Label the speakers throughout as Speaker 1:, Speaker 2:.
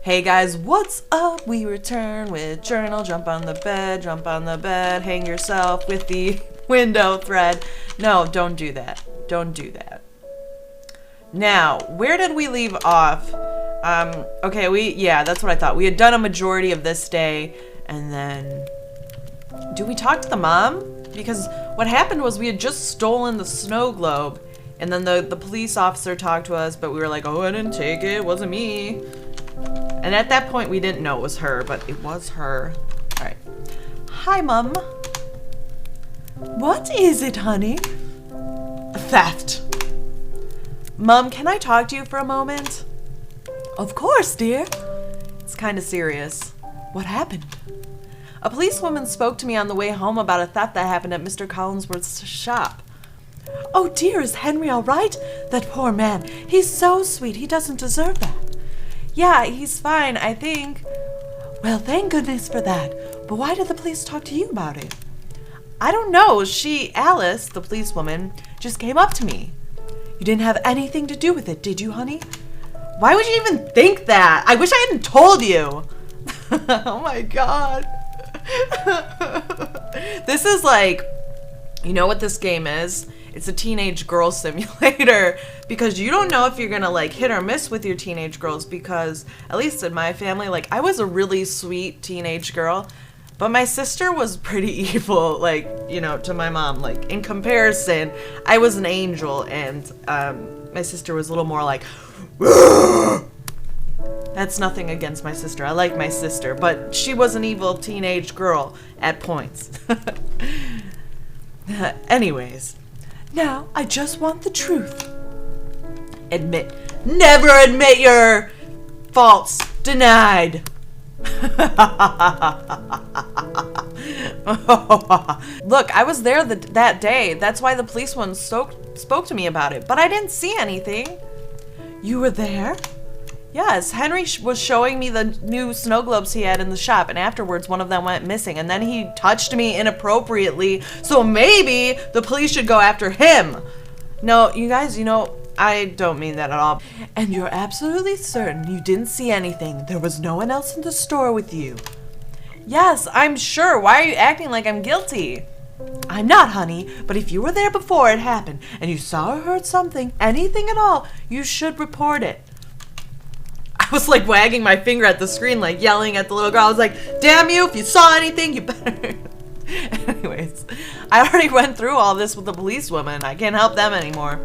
Speaker 1: Hey guys, what's up? We return with journal. Jump on the bed, hang yourself with the window thread. No, don't do that. Don't do that. Now, where did we leave off? Okay, yeah, that's what I thought. We had done a majority of this day, and then... Do we talk to the mom? Because what happened was we had just stolen the snow globe, and then the police officer talked to us, but we were like, oh, I didn't take it, it wasn't me. And at that point, we didn't know it was her, but it was her. All right. Hi, Mom. What is it, honey? Theft. Mom, can I talk to you for a moment? Of course, dear. It's kind of serious. What happened? A policewoman spoke to me on the way home about a theft that happened at Mr. Collinsworth's shop. Oh dear, is Henry all right? That poor man. He's so sweet. He doesn't deserve that. Yeah, he's fine, I think. Well, thank goodness for that. But why did the police talk to you about it? I don't know. Alice, the policewoman, just came up to me. You didn't have anything to do with it, did you, honey? Why would you even think that? I wish I hadn't told you. Oh my God. This is like, you know what this game is? It's a teenage girl simulator, because you don't know if you're gonna like hit or miss with your teenage girls, because at least in my family, like I was a really sweet teenage girl, but my sister was pretty evil, like, you know, to my mom. Like in comparison, I was an angel, and my sister was a little more like, that's nothing against my sister. I like my sister, but she was an evil teenage girl at points. Anyways, now I just want the truth. Never admit your faults. Denied. Look, I was there that day. That's why the policeman spoke to me about it, but I didn't see anything. You were there? Yes, Henry was showing me the new snow globes he had in the shop, and afterwards one of them went missing, and then he touched me inappropriately, so maybe the police should go after him. No, you guys, you know, I don't mean that at all. And you're absolutely certain you didn't see anything? There was no one else in the store with you? Yes, I'm sure. Why are you acting like I'm guilty? I'm not, honey, but if you were there before it happened, and you saw or heard something, anything at all, you should report it. I was like wagging my finger at the screen, like yelling at the little girl. I was like, damn you, if you saw anything, you better. Anyways, I already went through all this with the policewoman. I can't help them anymore.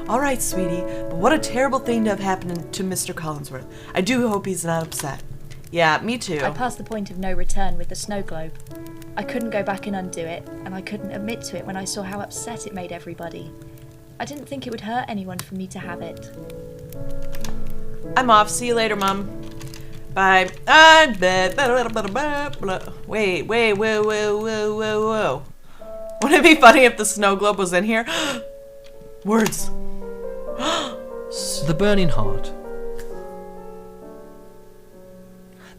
Speaker 1: All right, sweetie, but what a terrible thing to have happened to Mr. Collinsworth. I do hope he's not upset. Yeah, me too.
Speaker 2: I passed the point of no return with the snow globe. I couldn't go back and undo it, and I couldn't admit to it when I saw how upset it made everybody. I didn't think it would hurt anyone for me to have it.
Speaker 1: I'm off. See you later, Mom. Bye. Wait, whoa. Wouldn't it be funny if the snow globe was in here? Words.
Speaker 3: The Burning Heart.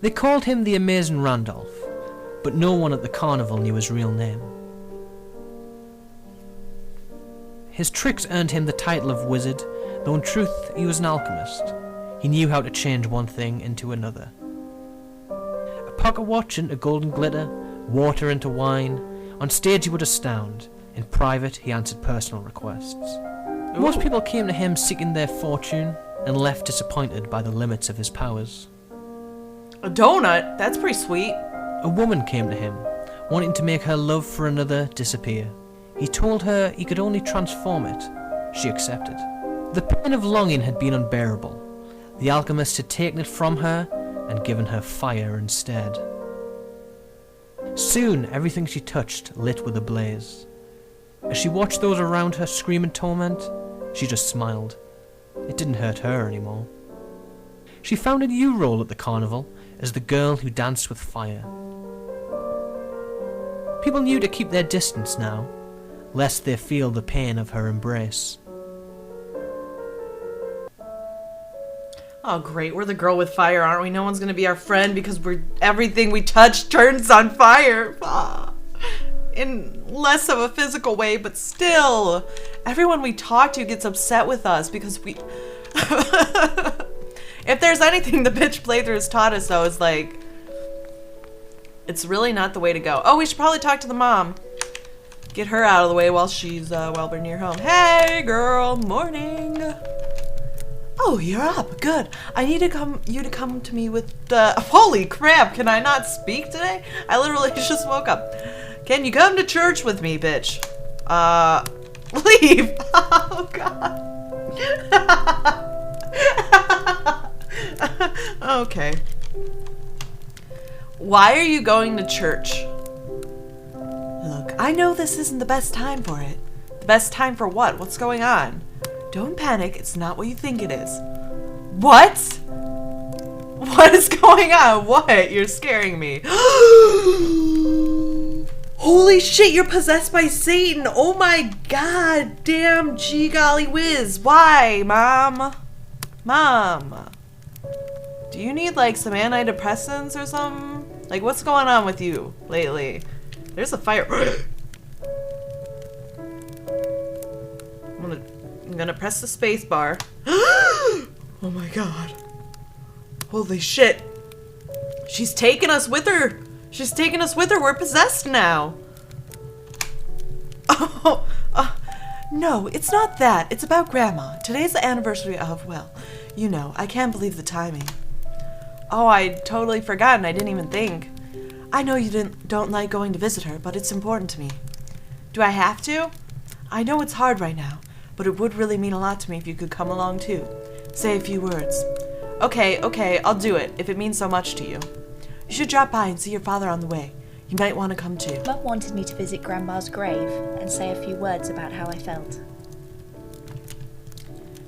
Speaker 3: They called him the Amazing Randolph, but no one at the carnival knew his real name. His tricks earned him the title of wizard, though in truth he was an alchemist. He knew how to change one thing into another. A pocket watch into golden glitter, water into wine. On stage he would astound. In private he answered personal requests.
Speaker 1: Ooh.
Speaker 3: Most people came to him seeking their fortune and left disappointed by the limits of his powers.
Speaker 1: A donut? That's pretty sweet.
Speaker 3: A woman came to him, wanting to make her love for another disappear. He told her he could only transform it. She accepted. The pain of longing had been unbearable. The alchemist had taken it from her and given her fire instead. Soon everything she touched lit with a blaze. As she watched those around her scream in torment, she just smiled. It didn't hurt her anymore. She found a new role at the carnival as the girl who danced with fire. People knew to keep their distance now, lest they feel the pain of her embrace.
Speaker 1: Oh great, we're the girl with fire, aren't we? No one's gonna be our friend because everything we touch turns on fire. In less of a physical way, but still. Everyone we talk to gets upset with us because we... If there's anything the bitch playthrough has taught us, though, is like, it's really not the way to go. Oh, we should probably talk to the mom. Get her out of the way while we're near home. Hey, girl, morning. Oh, you're up. Good. I need you to come to me with holy crap, can I not speak today? I literally just woke up. Can you come to church with me, bitch? Leave. Oh, God. Okay. Why are you going to church? Look, I know this isn't the best time for it. The best time for what? What's going on? Don't panic. It's not what you think it is. What? What is going on? What? You're scaring me. Holy shit, you're possessed by Satan. Oh my god. Damn gee golly whiz. Why, Mom? Mom. Do you need like some antidepressants or something? Like what's going on with you lately? There's a fire. I'm gonna press the space bar. Oh my god. Holy shit. She's taking us with her. She's taking us with her. We're possessed now. Oh, no, it's not that. It's about Grandma. Today's the anniversary of, well, you know, I can't believe the timing. Oh, I'd totally forgotten. I didn't even think. I know you don't like going to visit her, but it's important to me. Do I have to? I know it's hard right now, but it would really mean a lot to me if you could come along too. Say a few words. Okay, I'll do it, if it means so much to you. You should drop by and see your father on the way. You might want to come too.
Speaker 2: Mum wanted me to visit Grandma's grave and say a few words about how I felt.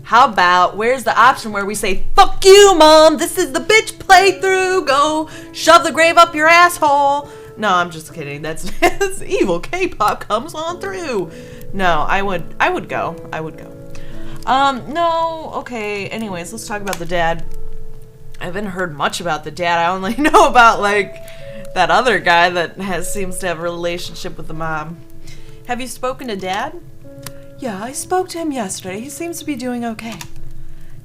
Speaker 1: How about, where's the option where we say, fuck you, Mom, this is the bitch playthrough, go shove the grave up your asshole. No, I'm just kidding, that's evil. KPopp comes on through. No, I would go. No, okay, anyways, let's talk about the dad. I haven't heard much about the dad. I only know about, like, that other guy that seems to have a relationship with the mom. Have you spoken to Dad? Yeah, I spoke to him yesterday. He seems to be doing okay.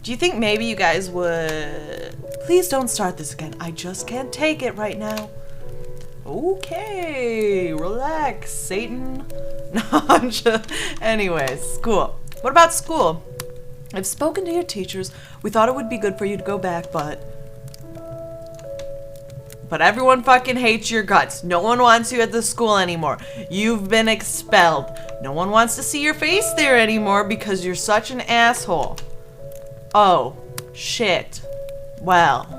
Speaker 1: Do you think maybe you guys would... Please don't start this again. I just can't take it right now. Okay, relax, Satan. No, I'm just... Anyways, school. What about school? I've spoken to your teachers. We thought it would be good for you to go back, but everyone fucking hates your guts. No one wants you at the school anymore. You've been expelled. No one wants to see your face there anymore because you're such an asshole. Oh, shit. Well.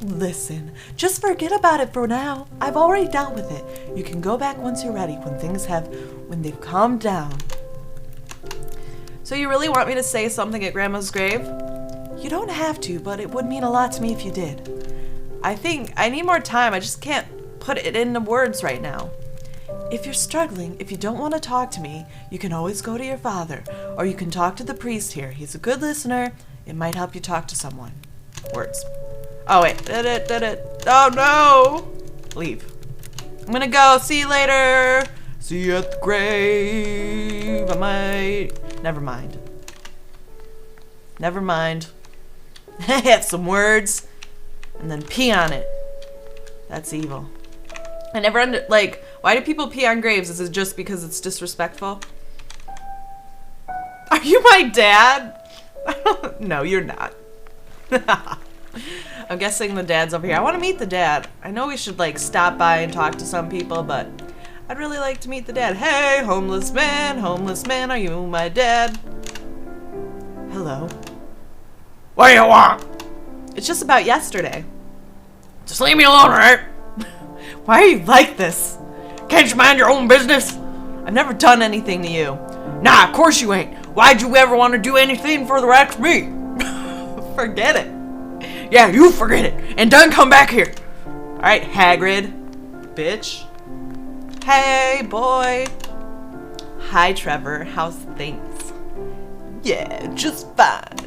Speaker 1: Listen, just forget about it for now. I've already dealt with it. You can go back once you're ready, when they've calmed down. So you really want me to say something at Grandma's grave? You don't have to, but it would mean a lot to me if you did. I think I need more time. I just can't put it into words right now. If you're struggling, if you don't want to talk to me, you can always go to your father, or you can talk to the priest here. He's a good listener. It might help you talk to someone. Words. Oh, wait. Oh, no. Leave. I'm gonna go. See you later. See you at the grave. I might... Never mind. Have some words. And then pee on it. That's evil. I never why do people pee on graves? Is it just because it's disrespectful? Are you my dad? No, you're not. I'm guessing the dad's over here. I want to meet the dad. I know we should like stop by and talk to some people, but I'd really like to meet the dad. Hey, homeless man, are you my dad? Hello. What do you want? It's just about yesterday. Just leave me alone, alright? Why are you like this? Can't you mind your own business? I've never done anything to you. Nah, of course you ain't. Why'd you ever want to do anything for the rest of me? Forget it. Yeah, you forget it. And don't come back here. Alright, Hagrid. Bitch. Hey, boy. Hi, Trevor. How's things? Yeah, just fine.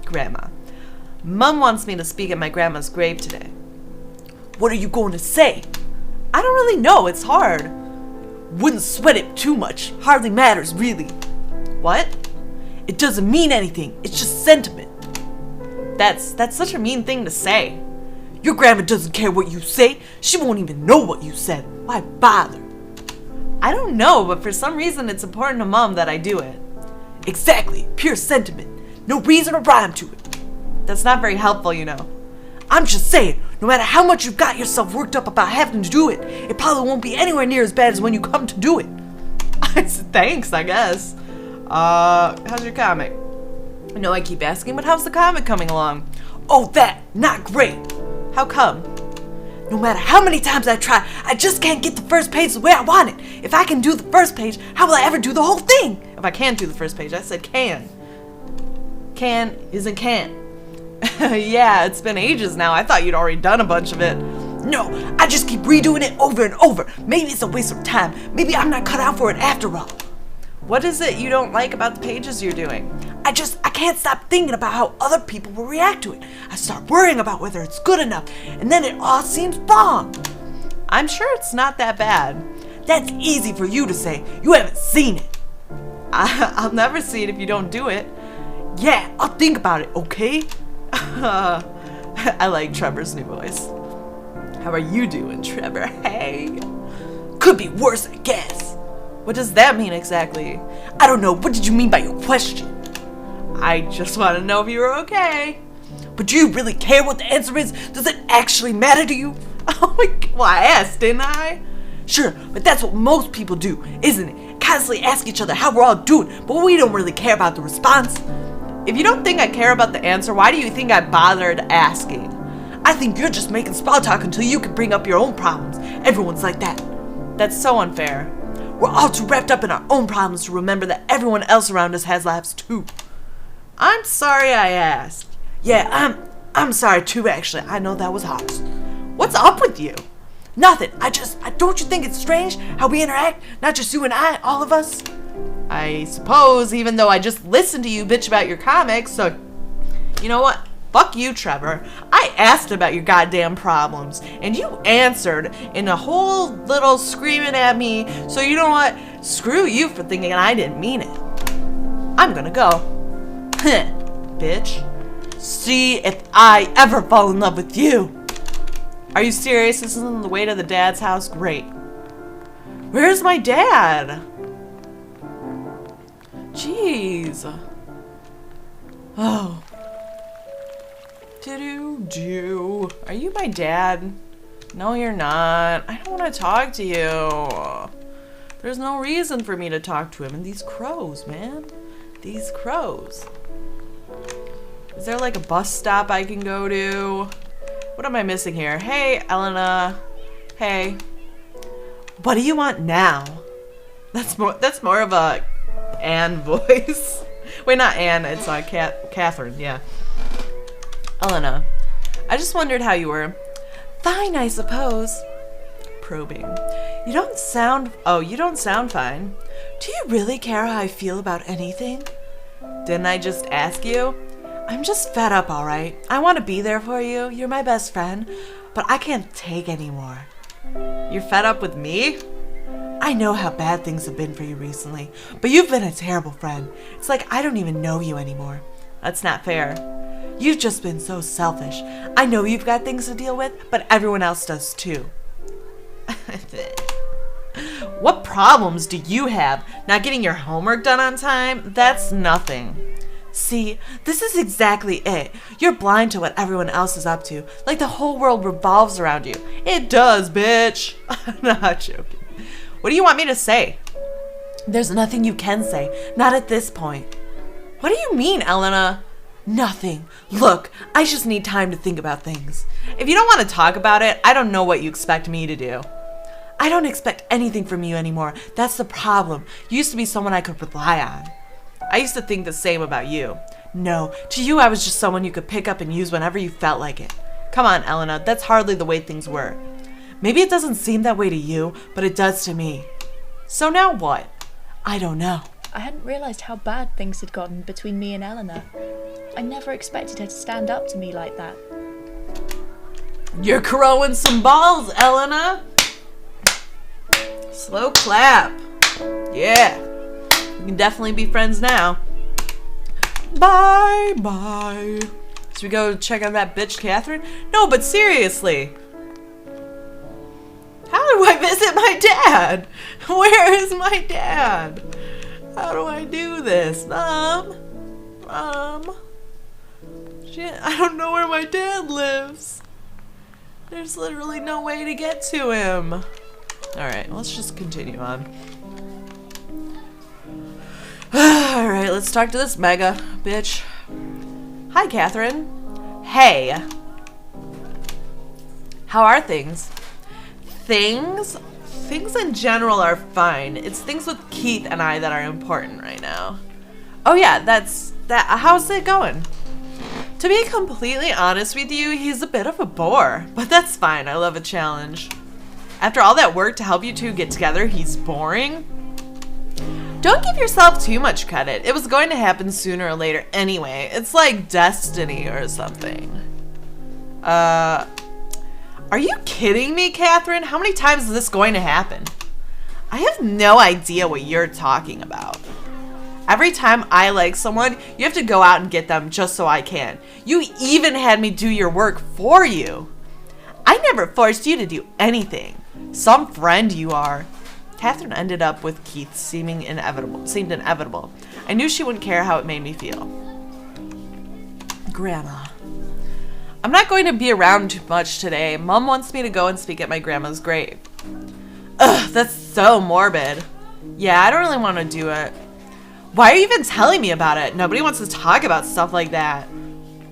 Speaker 1: Grandma. Mum wants me to speak at my grandma's grave today. What are you going to say? I don't really know. It's hard. Wouldn't sweat it too much. Hardly matters, really. What? It doesn't mean anything. It's just sentiment. That's such a mean thing to say. Your grandma doesn't care what you say. She won't even know what you said. Why bother? I don't know, but for some reason it's important to Mom that I do it. Exactly. Pure sentiment. No reason or rhyme to it. That's not very helpful, you know. I'm just saying, no matter how much you've got yourself worked up about having to do it, it probably won't be anywhere near as bad as when you come to do it. Thanks, I guess. How's your comic? I know I keep asking, but how's the comic coming along? Oh, that! Not great! How come? No matter how many times I try, I just can't get the first page the way I want it. If I can do the first page, how will I ever do the whole thing? If I can't do the first page, I said can. Can isn't can't. Yeah, it's been ages now. I thought you'd already done a bunch of it. No, I just keep redoing it over and over. Maybe it's a waste of time. Maybe I'm not cut out for it after all. What is it you don't like about the pages you're doing? I can't stop thinking about how other people will react to it. I start worrying about whether it's good enough, and then it all seems wrong. I'm sure it's not that bad. That's easy for you to say. You haven't seen it. I'll never see it if you don't do it. Yeah, I'll think about it, okay? I like Trevor's new voice. How are you doing, Trevor? Hey. Could be worse, I guess. What does that mean exactly? I don't know. What did you mean by your question? I just want to know if you were okay. But do you really care what the answer is? Does it actually matter to you? Oh my God. Well, I asked, didn't I? Sure, but that's what most people do, isn't it? Constantly ask each other how we're all doing, but we don't really care about the response. If you don't think I care about the answer, why do you think I bothered asking? I think you're just making small talk until you can bring up your own problems. Everyone's like that. That's so unfair. We're all too wrapped up in our own problems to remember that everyone else around us has lives too. I'm sorry I asked. Yeah, I'm sorry too, actually. I know that was harsh. What's up with you? Nothing. Don't you think it's strange how we interact? Not just you and I, all of us? I suppose, even though I just listened to you bitch about your comics, so... You know what? Fuck you, Trevor. I asked about your goddamn problems, and you answered in a whole little screaming at me, so you know what? Screw you for thinking I didn't mean it. I'm gonna go. Bitch. See if I ever fall in love with you. Are you serious? This isn't the way to the dad's house? Great. Where's my dad? Jeez. Oh. Do. Are you my dad? No, you're not. I don't want to talk to you. There's no reason for me to talk to him. And these crows, man. These crows. Is there like a bus stop I can go to? What am I missing here? Hey, Elena. Hey. What do you want now? That's more of a Anne voice. Wait, not Anne. It's Catherine. Yeah. Elena, I just wondered how you were. Fine, I suppose. Probing. You don't sound fine. Do you really care how I feel about anything? Didn't I just ask you? I'm just fed up, alright? I want to be there for you. You're my best friend. But I can't take anymore. You're fed up with me? I know how bad things have been for you recently, but you've been a terrible friend. It's like I don't even know you anymore. That's not fair. You've just been so selfish. I know you've got things to deal with, but everyone else does too. What problems do you have? Not getting your homework done on time? That's nothing. See, this is exactly it. You're blind to what everyone else is up to. Like the whole world revolves around you. It does, bitch. I'm not joking. What do you want me to say? There's nothing you can say. Not at this point. What do you mean, Elena? Nothing. Look, I just need time to think about things. If you don't want to talk about it, I don't know what you expect me to do. I don't expect anything from you anymore. That's the problem. You used to be someone I could rely on. I used to think the same about you. No, to you I was just someone you could pick up and use whenever you felt like it. Come on, Elena, that's hardly the way things were. Maybe it doesn't seem that way to you, but it does to me. So now what? I don't know.
Speaker 2: I hadn't realised how bad things had gotten between me and Eleanor. I never expected her to stand up to me like that.
Speaker 1: You're crowing some balls, Elena. Slow clap. Yeah. We can definitely be friends now. Bye bye. Should we go check out that bitch Catherine? No, but seriously. How do I visit my dad? Where is my dad? How do I do this? Mom? Shit, I don't know where my dad lives. There's literally no way to get to him. Alright, let's just continue on. Alright, let's talk to this mega bitch. Hi, Catherine. Hey. How are things? Things in general are fine. It's things with Keith and I that are important right now. Oh yeah, that's that. How's it going? To be completely honest with you, he's a bit of a bore, but that's fine. I love a challenge. After all that work to help you two get together, he's boring? Don't give yourself too much credit. It was going to happen sooner or later anyway. It's like destiny or something. Are you kidding me, Catherine? How many times is this going to happen? I have no idea what you're talking about. Every time I like someone, you have to go out and get them just so I can. You even had me do your work for you. I never forced you to do anything. Some friend you are. Catherine ended up with Keith seemed inevitable. I knew she wouldn't care how it made me feel. Grandma. I'm not going to be around too much today. Mom wants me to go and speak at my grandma's grave. Ugh, that's so morbid. Yeah, I don't really want to do it. Why are you even telling me about it? Nobody wants to talk about stuff like that.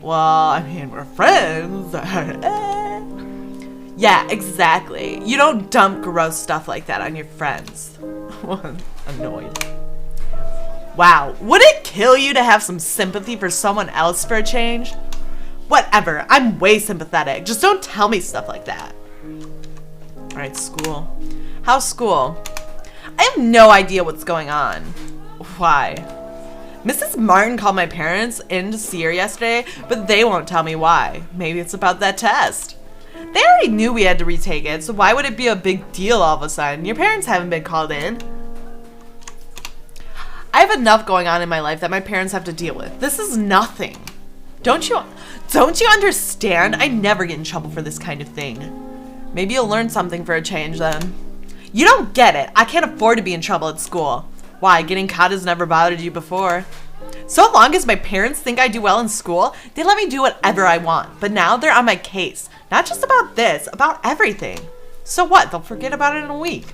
Speaker 1: Well, I mean, we're friends. Yeah, exactly. You don't dump gross stuff like that on your friends. Annoyed. Wow, would it kill you to have some sympathy for someone else for a change? Whatever, I'm way sympathetic. Just don't tell me stuff like that. Alright, school. How's school? I have no idea what's going on. Why? Mrs. Martin called my parents in to see her yesterday, but they won't tell me why. Maybe it's about that test. They already knew we had to retake it, so why would it be a big deal all of a sudden? Your parents haven't been called in. I have enough going on in my life that my parents have to deal with. This is nothing. Don't you understand? I never get in trouble for this kind of thing. Maybe you'll learn something for a change then. You don't get it. I can't afford to be in trouble at school. Why? Getting caught has never bothered you before. So long as my parents think I do well in school, they let me do whatever I want. But now they're on my case. Not just about this, about everything. So what? They'll forget about it in a week.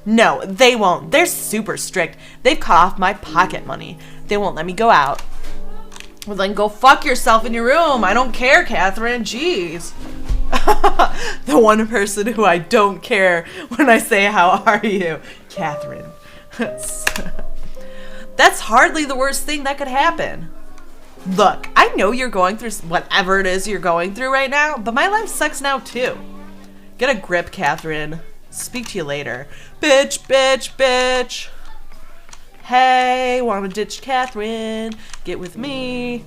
Speaker 1: No, they won't. They're super strict. They've cut off my pocket money. They won't let me go out. Well, then go fuck yourself in your room. I don't care, Catherine. Jeez. The one person who I don't care when I say, how are you? Catherine. That's hardly the worst thing that could happen. Look, I know you're going through whatever it is you're going through right now, but my life sucks now too. Get a grip, Catherine. Speak to you later. Bitch, bitch, bitch. Hey, wanna ditch Catherine? Get with me.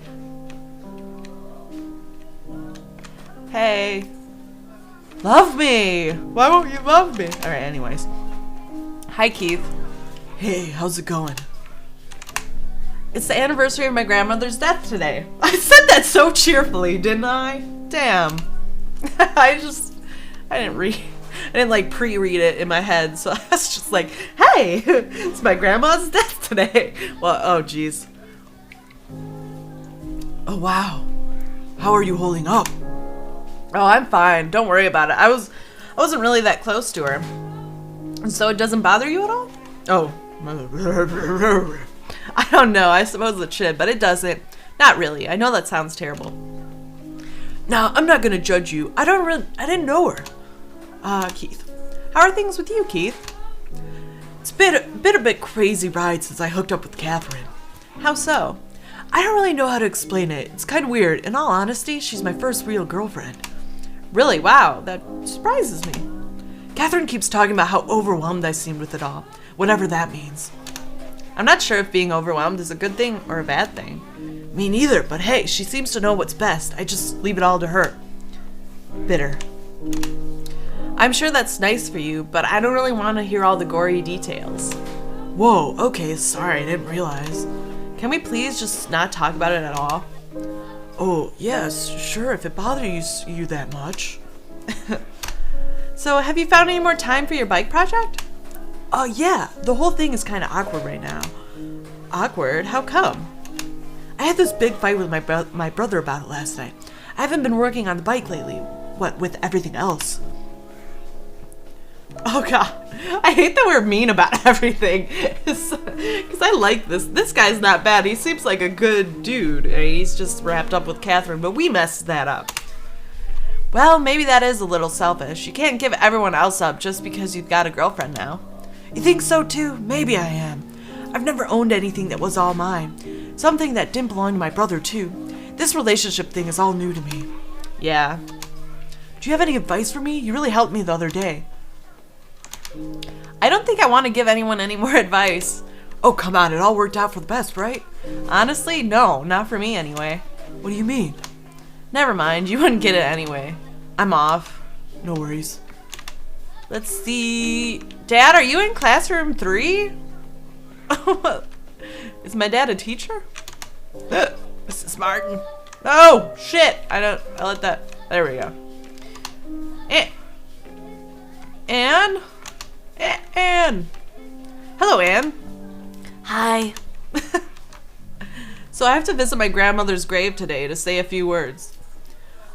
Speaker 1: Hey. Love me. Why won't you love me? Alright, anyways. Hi, Keith. Hey, how's it going? It's the anniversary of my grandmother's death today. I said that so cheerfully, didn't I? Damn. I didn't like pre-read it in my head, so I was just like, hey, it's my grandma's death today. Well, oh geez. Oh wow. How are you holding up? Oh, I'm fine. Don't worry about it. I wasn't really that close to her. So it doesn't bother you at all? Oh. I don't know. I suppose it should, but it doesn't. Not really. I know that sounds terrible. No, I'm not gonna judge you. I didn't know her. Keith. How are things with you, Keith? It's been a bit crazy ride since I hooked up with Catherine. How so? I don't really know how to explain it. It's kind of weird. In all honesty, she's my first real girlfriend. Really? Wow. That surprises me. Catherine keeps talking about how overwhelmed I seemed with it all. Whatever that means. I'm not sure if being overwhelmed is a good thing or a bad thing. Me neither, but hey, she seems to know what's best. I just leave it all to her. Bitter. I'm sure that's nice for you, but I don't really want to hear all the gory details. Whoa, okay, sorry, I didn't realize. Can we please just not talk about it at all? Oh, yes, sure, if it bothers you that much. So, have you found any more time for your bike project? Yeah, the whole thing is kind of awkward right now. Awkward? How come? I had this big fight with my brother about it last night. I haven't been working on the bike lately, what with everything else. Oh god, I hate that we're mean about everything. Because I like this. This guy's not bad. He seems like a good dude. He's just wrapped up with Catherine, but we messed that up. Well, maybe that is a little selfish. You can't give everyone else up just because you've got a girlfriend now. You think so too? Maybe I am. I've never owned anything that was all mine. Something that didn't belong to my brother too. This relationship thing is all new to me. Yeah. Do you have any advice for me? You really helped me the other day. I don't think I want to give anyone any more advice. Oh, come on, it all worked out for the best, right? Honestly, no, not for me anyway. What do you mean? Never mind, you wouldn't get it anyway. I'm off. No worries. Let's see. Dad, are you in classroom 3? Is my dad a teacher? Mrs. Martin. Oh, shit. I let that. There we go. Anne? Anne. Hello, Anne. Hi. So I have to visit my grandmother's grave today to say a few words.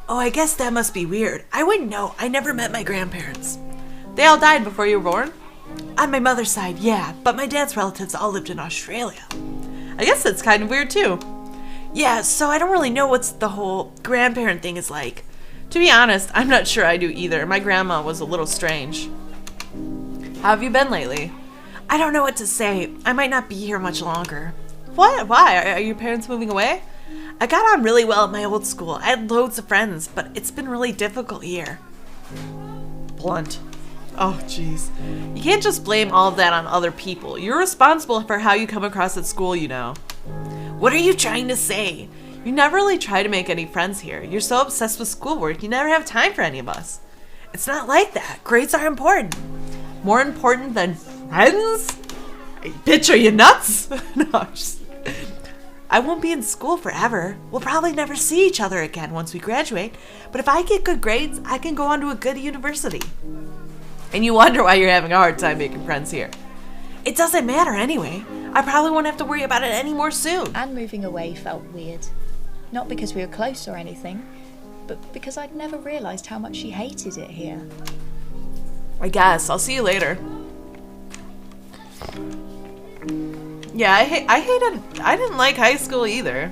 Speaker 1: Oh, I guess that must be weird. I wouldn't know. I never met my grandparents. They all died before you were born? On my mother's side, yeah, but my dad's relatives all lived in Australia. I guess that's kind of weird too. Yeah, so I don't really know what's the whole grandparent thing is like. To be honest, I'm not sure I do either. My grandma was a little strange. How have you been lately? I don't know what to say. I might not be here much longer. What? Why? Are your parents moving away? I got on really well at my old school. I had loads of friends, but it's been really difficult here. Blunt. Oh, jeez. You can't just blame all of that on other people. You're responsible for how you come across at school, you know. What are you trying to say? You never really try to make any friends here. You're so obsessed with schoolwork, you never have time for any of us. It's not like that. Grades are important. More important than friends? Hey, bitch, are you nuts? No, I won't be in school forever. We'll probably never see each other again once we graduate. But if I get good grades, I can go on to a good university. And you wonder why you're having a hard time making friends here. It doesn't matter anyway. I probably won't have to worry about it anymore soon.
Speaker 2: And moving away felt weird. Not because we were close or anything, but because I'd never realised how much she hated it here.
Speaker 1: I guess. I'll see you later. Yeah, I didn't like high school either.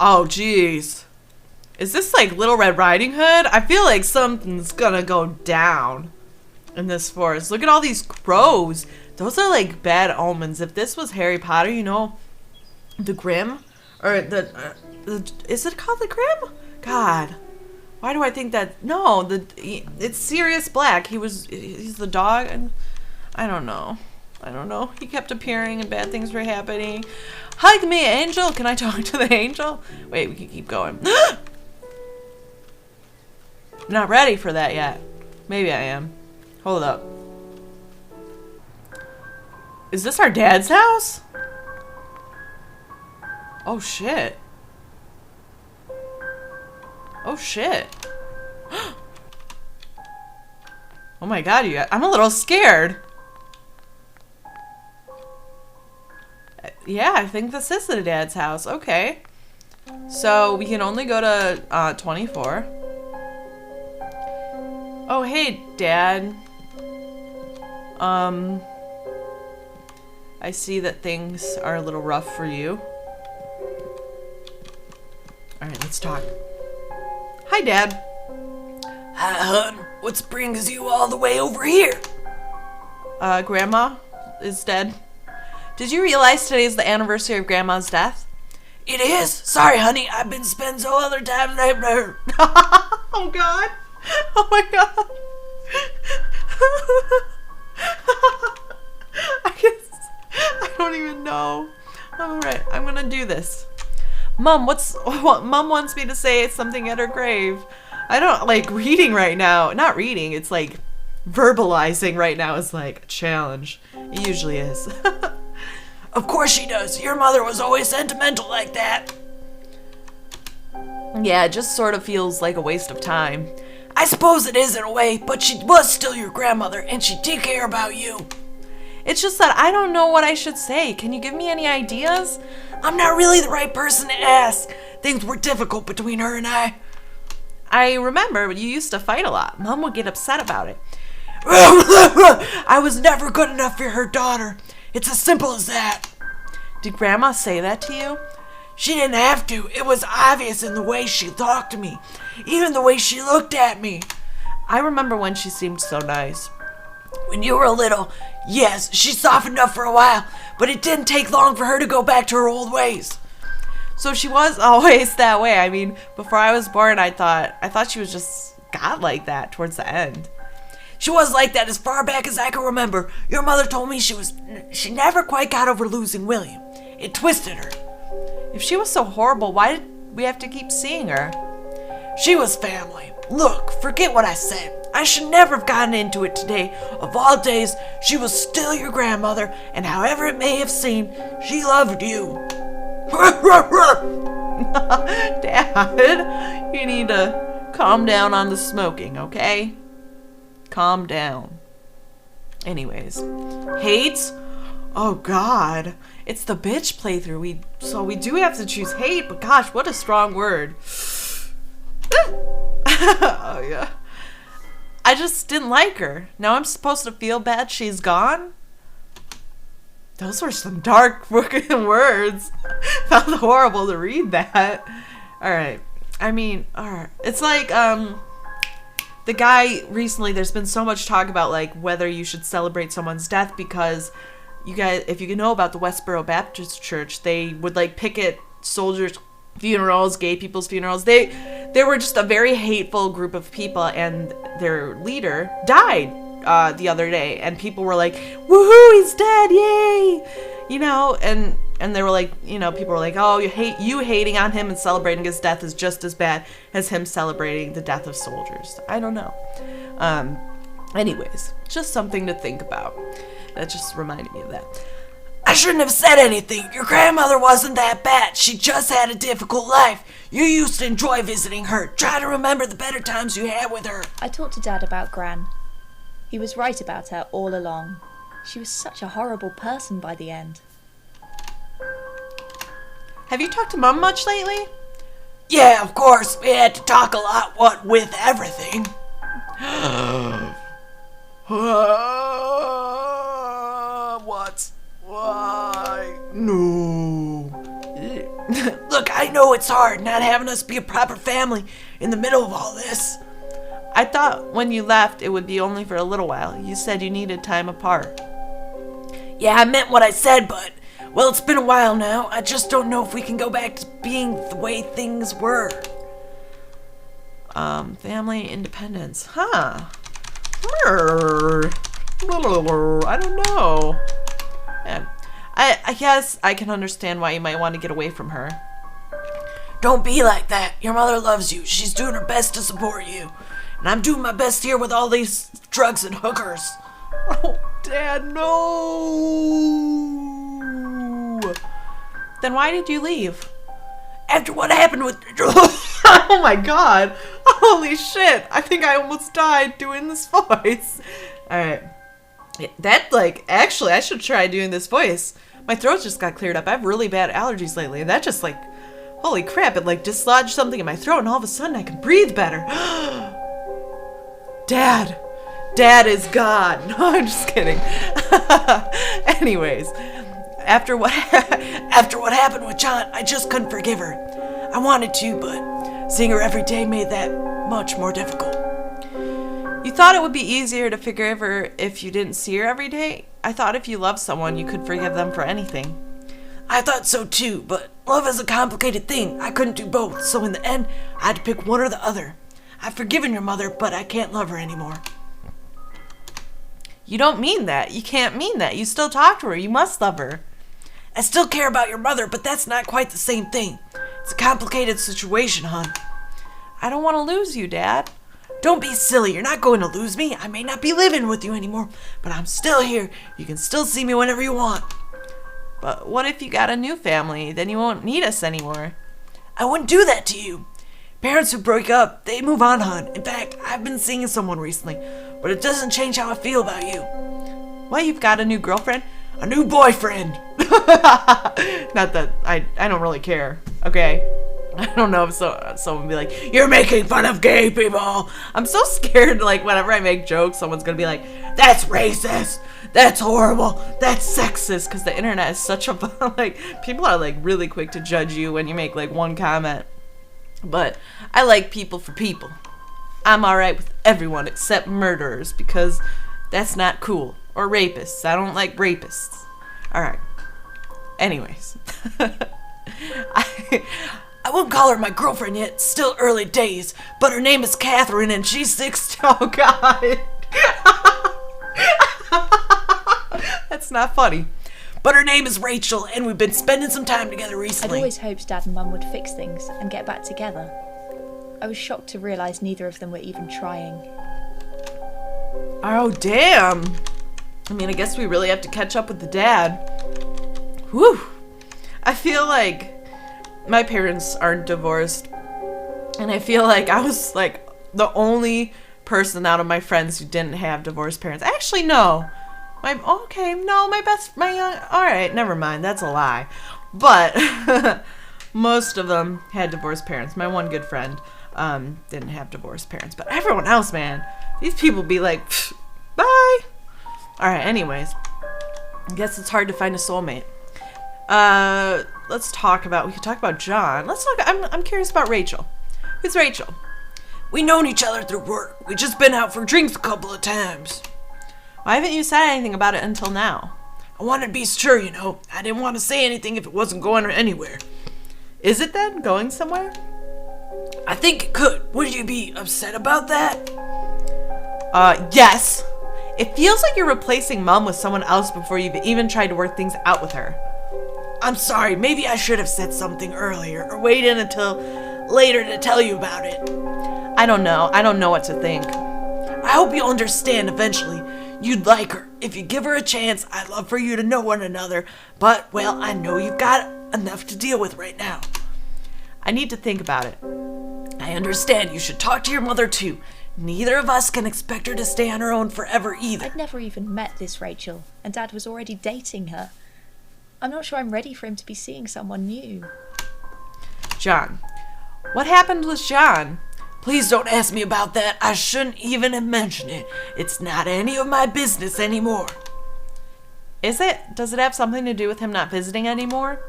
Speaker 1: Oh, jeez. Is this like Little Red Riding Hood? I feel like something's gonna go down in this forest. Look at all these crows. Those are like bad omens. If this was Harry Potter, you know, the Grimm, or the is it called the Grimm? God, why do I think that? No, it's Sirius Black. He's the dog, and I don't know. He kept appearing and bad things were happening. Hug me, angel. Can I talk to the angel? Wait, we can keep going. I'm not ready for that yet. Maybe I am. Hold up. Is this our dad's house? Oh shit. Oh shit. Oh my god, you guys. I'm a little scared. Yeah, I think this is the dad's house. Okay. So we can only go to 24. Oh, hey, Dad. I see that things are a little rough for you. Alright, let's talk. Hi, Dad. Hi, hon. What brings you all the way over here? Grandma is dead. Did you realize today is the anniversary of Grandma's death? It is. Sorry, honey. I've been spending so other time than her. Oh, God. Oh, my God. I guess I don't even know. Alright, I'm gonna do this. Mom, Mom wants me to say something at her grave. I don't like reading right now. Not reading, it's like verbalizing right now is like a challenge. It usually is.
Speaker 4: Of course she does. Your mother was always sentimental like that.
Speaker 1: Yeah, it just sort of feels like a waste of time.
Speaker 4: I suppose it is in a way, but she was still your grandmother, and she did care about you.
Speaker 1: It's just that I don't know what I should say. Can you give me any ideas?
Speaker 4: I'm not really the right person to ask. Things were difficult between her and I.
Speaker 1: I remember you used to fight a lot. Mom would get upset about it.
Speaker 4: I was never good enough for her daughter. It's as simple as that.
Speaker 1: Did Grandma say that to you?
Speaker 4: She didn't have to. It was obvious in the way she talked to me. Even the way she looked at me.
Speaker 1: I remember when she seemed so nice.
Speaker 4: When you were little, yes, she softened up for a while, but it didn't take long for her to go back to her old ways.
Speaker 1: So she was always that way. I mean, before I was born, I thought she was just godlike that towards the end.
Speaker 4: She was like that as far back as I can remember. Your mother told me she never quite got over losing William. It twisted her.
Speaker 1: If she was so horrible, why did we have to keep seeing her?
Speaker 4: She was family. Look, forget what I said. I should never have gotten into it today. Of all days, she was still your grandmother, and however it may have seemed, she loved you.
Speaker 1: Dad, you need to calm down on the smoking, okay? Calm down. Anyways, hates? Oh God, it's the bitch playthrough. So we do have to choose hate, but gosh, what a strong word. Oh yeah. I just didn't like her. Now I'm supposed to feel bad she's gone? Those were some dark fucking words. Felt horrible to read that. Alright. I mean, alright. It's like, the guy recently, there's been so much talk about like whether you should celebrate someone's death because you guys, if you know about the Westboro Baptist Church, they would like picket soldiers' funerals, gay people's funerals. They were just a very hateful group of people, and their leader died the other day, and people were like, woohoo, he's dead, yay, you know, and they were like, you know, people were like, oh, you hating on him and celebrating his death is just as bad as him celebrating the death of soldiers. I don't know. Anyways, just something to think about. That just reminded me of that.
Speaker 4: I shouldn't have said anything. Your grandmother wasn't that bad. She just had a difficult life. You used to enjoy visiting her. Try to remember the better times you had with her.
Speaker 2: I talked to Dad about Gran. He was right about her all along. She was such a horrible person by the end.
Speaker 1: Have you talked to Mom much lately?
Speaker 4: Yeah, of course. We had to talk a lot, what with everything. What? Why? No. Look, I know it's hard not having us be a proper family in the middle of all this.
Speaker 1: I thought when you left it would be only for a little while. You said you needed time apart.
Speaker 4: Yeah, I meant what I said, but, well, it's been a while now. I just don't know if we can go back to being the way things were.
Speaker 1: Family independence. Huh. I don't know. Man, I guess I can understand why you might want to get away from her.
Speaker 4: Don't be like that. Your mother loves you. She's doing her best to support you. And I'm doing my best here with all these drugs and hookers.
Speaker 1: Oh, Dad, no. Then why did you leave?
Speaker 4: After what happened with...
Speaker 1: Oh my God. Holy shit. I think I almost died doing this voice. Alright. That, like, actually, I should try doing this voice. My throat just got cleared up. I have really bad allergies lately. And that just, like, holy crap. It, like, dislodged something in my throat. And all of a sudden, I can breathe better. Dad. Dad is gone. No, I'm just kidding. Anyways. After what
Speaker 4: happened with John, I just couldn't forgive her. I wanted to, but seeing her every day made that much more difficult.
Speaker 1: You thought it would be easier to forgive her if you didn't see her every day? I thought if you loved someone, you could forgive them for anything.
Speaker 4: I thought so too, but love is a complicated thing. I couldn't do both, so in the end, I had to pick one or the other. I've forgiven your mother, but I can't love her anymore.
Speaker 1: You don't mean that. You can't mean that. You still talk to her. You must love her.
Speaker 4: I still care about your mother, but that's not quite the same thing. It's a complicated situation, hon.
Speaker 1: I don't want to lose you, Dad.
Speaker 4: Don't be silly. You're not going to lose me. I may not be living with you anymore, but I'm still here. You can still see me whenever you want.
Speaker 1: But what if you got a new family? Then you won't need us anymore.
Speaker 4: I wouldn't do that to you. Parents who break up, they move on, hon. In fact, I've been seeing someone recently, but it doesn't change how I feel about you.
Speaker 1: What, you've got a new girlfriend?
Speaker 4: A new boyfriend.
Speaker 1: Not that I don't really care. Okay. I don't know if someone would be like,
Speaker 4: you're making fun of gay people.
Speaker 1: I'm so scared, like, whenever I make jokes, someone's gonna be like,
Speaker 4: that's racist. That's horrible. That's sexist.
Speaker 1: because the internet is such a, like, people are, like, really quick to judge you when you make, like, one comment. But I like people for people. I'm alright with everyone except murderers because that's not cool. Or rapists. I don't like rapists. Alright. Anyways.
Speaker 4: I won't call her my girlfriend yet. It's still early days. But her name is Catherine and she's 16.
Speaker 1: Oh, God. That's not funny.
Speaker 4: But her name is Rachel and we've been spending some time together
Speaker 2: I'd
Speaker 4: recently.
Speaker 2: always hoped Dad and Mum would fix things and get back together. I was shocked to realise neither of them were even trying.
Speaker 1: Oh, damn. I mean, I guess we really have to catch up with the dad. Whew. I feel like my parents aren't divorced. And I feel like I was, like, the only person out of my friends who didn't have divorced parents. Actually, no. Alright, never mind. That's a lie. But most of them had divorced parents. My one good friend didn't have divorced parents. But everyone else, man, these people be like, bye. Alright, anyways. I guess it's hard to find a soulmate. We could talk about John. I'm curious about Rachel. Who's Rachel?
Speaker 4: We known each other through work. We just been out for drinks a couple of times.
Speaker 1: Why haven't you said anything about it until now?
Speaker 4: I wanted to be sure, you know. I didn't want to say anything if it wasn't going anywhere.
Speaker 1: Is it then going somewhere?
Speaker 4: I think it could. Would you be upset about that?
Speaker 1: Yes. It feels like you're replacing Mom with someone else before you've even tried to work things out with her.
Speaker 4: I'm sorry. Maybe I should have said something earlier or waited until later to tell you about it.
Speaker 1: I don't know. I don't know what to think.
Speaker 4: I hope you'll understand eventually. You'd like her. If you give her a chance, I'd love for you to know one another. But, well, I know you've got enough to deal with right now.
Speaker 1: I need to think about it.
Speaker 4: I understand. You should talk to your mother, too. Neither of us can expect her to stay on her own forever, either.
Speaker 2: I'd never even met this Rachel, and Dad was already dating her. I'm not sure I'm ready for him to be seeing someone new.
Speaker 1: John. What happened with John?
Speaker 4: Please don't ask me about that. I shouldn't even have mentioned it. It's not any of my business anymore.
Speaker 1: Is it? Does it have something to do with him not visiting anymore?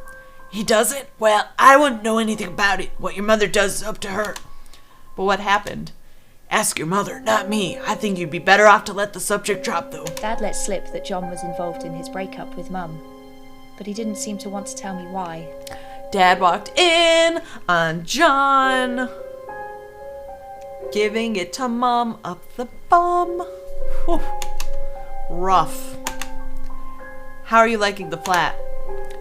Speaker 4: He doesn't? Well, I wouldn't know anything about it. What your mother does is up to her.
Speaker 1: But what happened?
Speaker 4: Ask your mother, not me. I think you'd be better off to let the subject drop, though.
Speaker 2: Dad let slip that John was involved in his breakup with Mum, but he didn't seem to want to tell me why.
Speaker 1: Dad walked in on John, giving it to Mom up the bum. Whew. Rough. How are you liking the flat?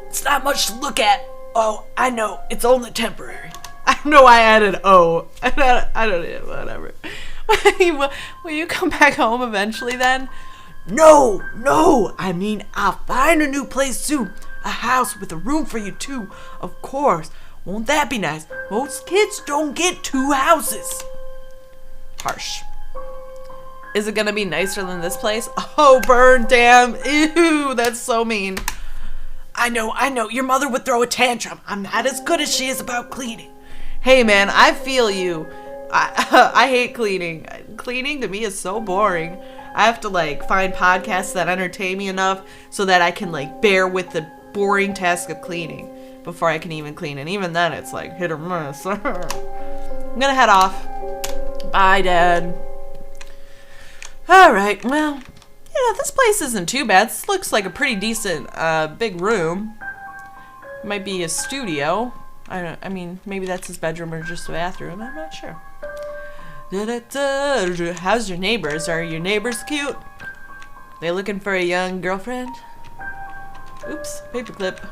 Speaker 4: It's not much to look at. Oh, I know. It's only temporary.
Speaker 1: I don't know why I added oh. I don't know, whatever. Will you come back home eventually then?
Speaker 4: No. I mean, I'll find a new place soon. A house with a room for you, too. Of course. Won't that be nice? Most kids don't get 2 houses.
Speaker 1: Harsh. Is it gonna be nicer than this place? Oh, burn, damn. Ew, that's so mean.
Speaker 4: I know. Your mother would throw a tantrum. I'm not as good as she is about cleaning.
Speaker 1: Hey, man, I feel you. I hate cleaning. Cleaning to me is so boring. I have to, like, find podcasts that entertain me enough so that I can, like, bear with the boring task of cleaning before I can even clean. And even then, it's, like, hit or miss. I'm gonna head off. Bye, Dad. Alright, well, yeah, this place isn't too bad. This looks like a pretty decent, big room. Might be a studio. I mean, maybe that's his bedroom or just a bathroom. I'm not sure. How's your neighbors? Are your neighbors cute? They looking for a young girlfriend? Oops, paperclip.